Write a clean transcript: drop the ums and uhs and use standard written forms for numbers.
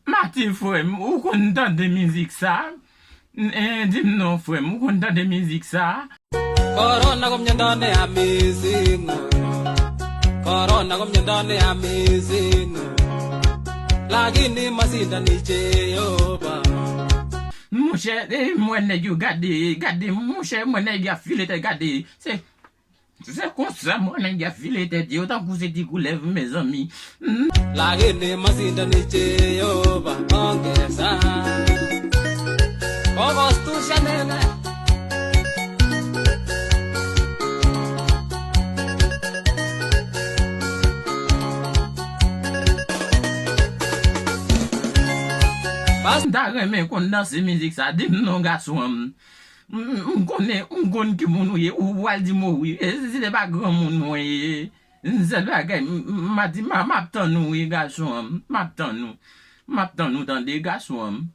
Mati frère, ou kontan de musique ça? Dis-moi non frère, ou kontan de musique ça? Corona komnyandane amazing. Corona komnyandane amazing. Lakini masinda ni Jehova. Mon cher, moi nèg yo gade, mon cher, moi nèg a filé te gade. C'est comme ça, moi nèg a filé te yo tant que c'est dit lève mes amis. Lakini masinda ni Jehova. Ongeza. Kogos tu Chanel. Nda reme kon danse musique ça, dis-moi non garçon. M'konne ki moun ouye, ou wal di mou ouye. C'est pas grand moun ouye. C'est bagay, m'a dit, m'a tan nou ouye garçon. M'a tan nou tande garçon.